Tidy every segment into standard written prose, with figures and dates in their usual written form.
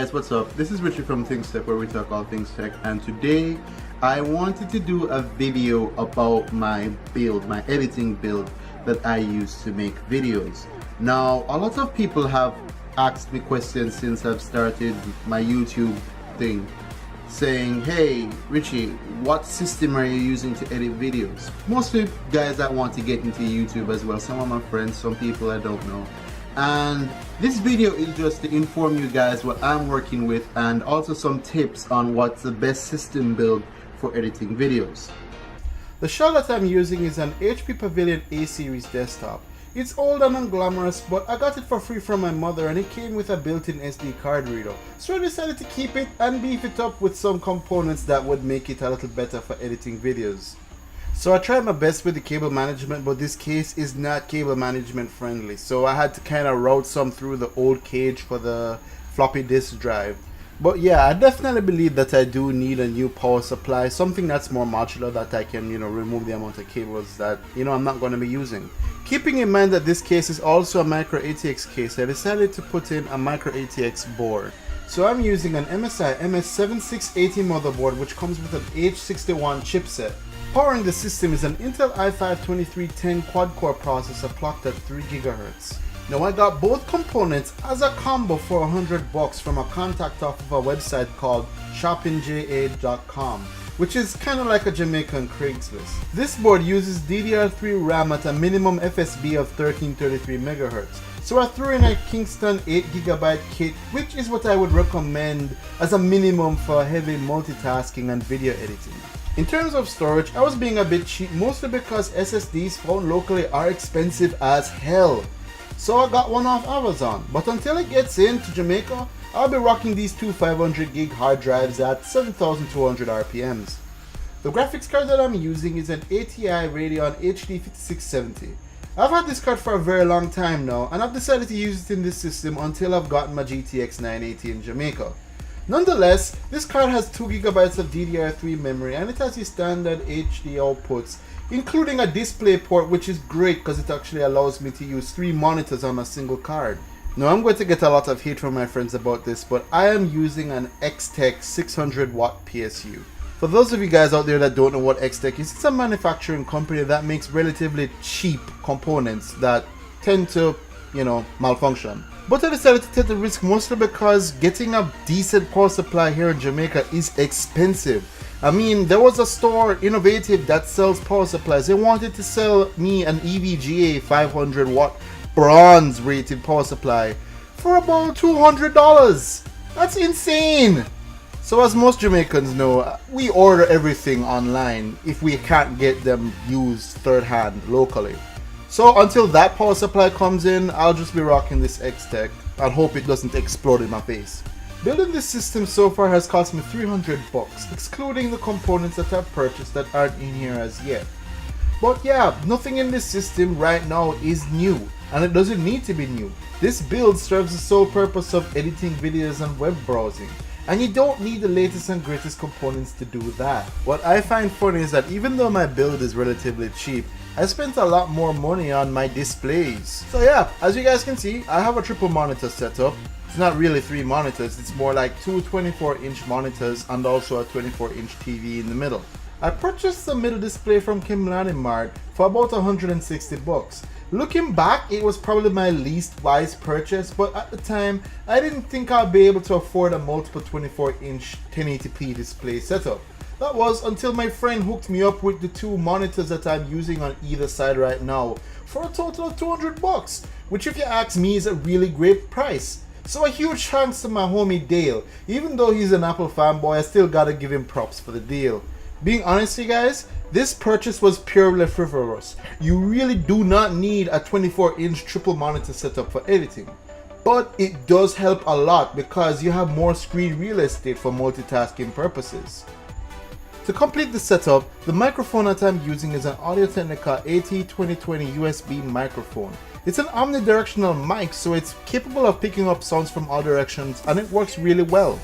guys, what's up? This is Richie from Things Tech, where we talk all things tech, and today I wanted to do a video about my build, my editing build that I use to make videos. Now, a lot of people have asked me questions since I've started my YouTube thing, saying, hey Richie, what system are you using to edit videos? Mostly guys that want to get into YouTube as well, some of my friends, some people I don't know. And this video is just to inform you guys what I'm working with and also some tips on what's the best system build for editing videos. The shell that I'm using is an HP Pavilion A-series desktop. It's old and unglamorous, but I got it for free from my mother and it came with a built-in SD card reader. So I decided to keep it and beef it up with some components that would make it a little better for editing videos. So I tried my best with the cable management, but this case is not cable management friendly. So I had to kind of route some through the old cage for the floppy disk drive. But yeah, I definitely believe that I do need a new power supply, something that's more modular that I can, remove the amount of cables that, I'm not going to be using. Keeping in mind that this case is also a micro ATX case, I decided to put in a micro ATX board. So I'm using an MSI MS7680 motherboard, which comes with an H61 chipset. Powering the system is an Intel i5-2310 quad-core processor clocked at 3 GHz. Now I got both components as a combo for $100 from a contact off of a website called shoppingja.com, which is kind of like a Jamaican Craigslist. This board uses DDR3 RAM at a minimum FSB of 1333 MHz. So I threw in a Kingston 8GB kit, which is what I would recommend as a minimum for heavy multitasking and video editing. In terms of storage, I was being a bit cheap, mostly because SSDs found locally are expensive as hell. So I got one off Amazon, but until it gets into Jamaica, I'll be rocking these two 500GB hard drives at 7,200 RPMs. The graphics card that I'm using is an ATI Radeon HD 5670. I've had this card for a very long time now, and I've decided to use it in this system until I've gotten my GTX 980 in Jamaica. Nonetheless, this card has 2GB of DDR3 memory and it has the standard HD outputs, including a display port, which is great because it actually allows me to use 3 monitors on a single card. Now I'm going to get a lot of hate from my friends about this, but I am using an X-Tech 600W PSU. For those of you guys out there that don't know what X-Tech is, it's a manufacturing company that makes relatively cheap components that tend to, malfunction. But I decided to take the risk mostly because getting a decent power supply here in Jamaica is expensive. I mean, there was a store, Innovative, that sells power supplies. They wanted to sell me an EVGA 500W bronze rated power supply for about $200. That's insane! So as most Jamaicans know, we order everything online if we can't get them used third hand locally. So until that power supply comes in, I'll just be rocking this X-Tech and hope it doesn't explode in my face. Building this system so far has cost me $300, excluding the components that I've purchased that aren't in here as yet. But yeah, nothing in this system right now is new, and it doesn't need to be new. This build serves the sole purpose of editing videos and web browsing, and you don't need the latest and greatest components to do that. What I find funny is that even though my build is relatively cheap, I spent a lot more money on my displays. So yeah, as you guys can see, I have a triple monitor setup. It's not really 3 monitors, it's more like 2 24-inch monitors and also a 24-inch TV in the middle. I purchased the middle display from Kimlani Mart for about $160. Looking back, it was probably my least wise purchase, but at the time, I didn't think I'd be able to afford a multiple 24-inch 1080p display setup. That was until my friend hooked me up with the 2 monitors that I'm using on either side right now for a total of $200, which if you ask me is a really great price. So a huge thanks to my homie Dale. Even though he's an Apple fanboy, I still gotta give him props for the deal. Being honest you guys, this purchase was purely frivolous. You really do not need a 24-inch triple monitor setup for editing. But it does help a lot because you have more screen real estate for multitasking purposes. To complete the setup, the microphone that I'm using is an Audio-Technica AT2020 USB microphone. It's an omnidirectional mic, so it's capable of picking up sounds from all directions and it works really well.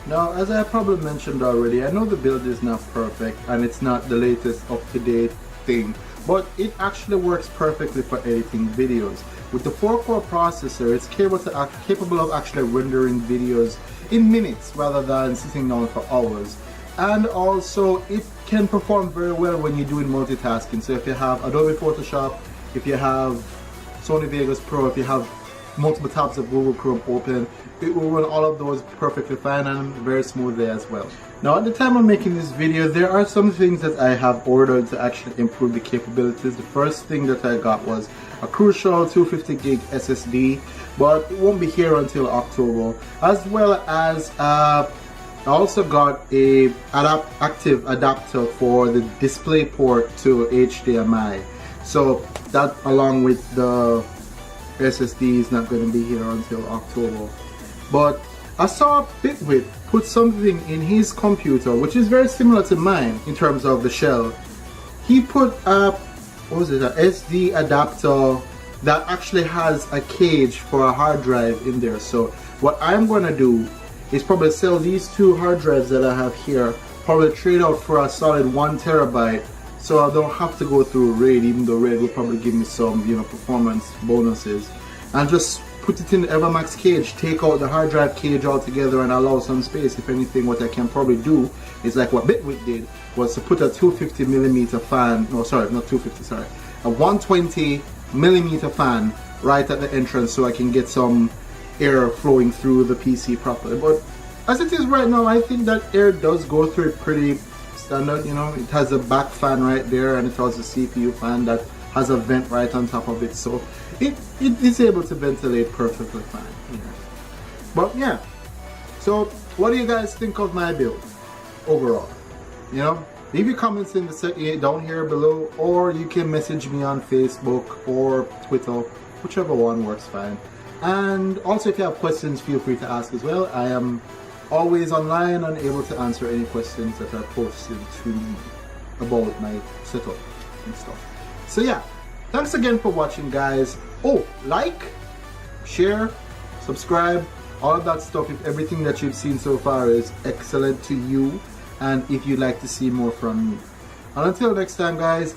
Now, as I probably mentioned already, I know the build is not perfect and it's not the latest up-to-date thing, but it actually works perfectly for editing videos. With the 4-core processor, it's capable of actually rendering videos in minutes rather than sitting down for hours. And also it can perform very well when you're doing multitasking. So if you have Adobe Photoshop, if you have Sony Vegas Pro, if you have multiple tabs of Google Chrome open, it will run all of those perfectly fine and very smoothly as well. Now at the time of making this video, there are some things that I have ordered to actually improve the capabilities. The first thing that I got was a Crucial 250 gig SSD, but it won't be here until October, as well as I also got a active adapter for the display port to HDMI. So that, along with the SSD, is not going to be here until October. But I saw Bitwit put something in his computer which is very similar to mine in terms of the shell. He put a SD adapter that actually has a cage for a hard drive in there. So what I'm going to do is probably sell these 2 hard drives that I have here, probably trade out for a solid 1 terabyte, so I don't have to go through RAID, even though RAID will probably give me some, performance bonuses, and just put it in the Evermax cage, take out the hard drive cage altogether and allow some space. If anything, what I can probably do is like what Bitwit did, was to put a 250mm fan, no sorry, not 250, sorry, a 120mm fan right at the entrance, so I can get some air flowing through the PC properly. But as it is right now, I think that air does go through it pretty standard. It has a back fan right there, and it has a CPU fan that has a vent right on top of it, so it is able to ventilate perfectly fine. But yeah, so what do you guys think of my build overall? Leave your comments in the down here below, or you can message me on Facebook or Twitter, whichever one works fine. And also, if you have questions, feel free to ask as well. I am always online and able to answer any questions that are posted to me about my setup and stuff. So yeah, thanks again for watching, guys. Oh, like, share, subscribe, all of that stuff if everything that you've seen so far is excellent to you, and if you'd like to see more from me. And until next time, guys,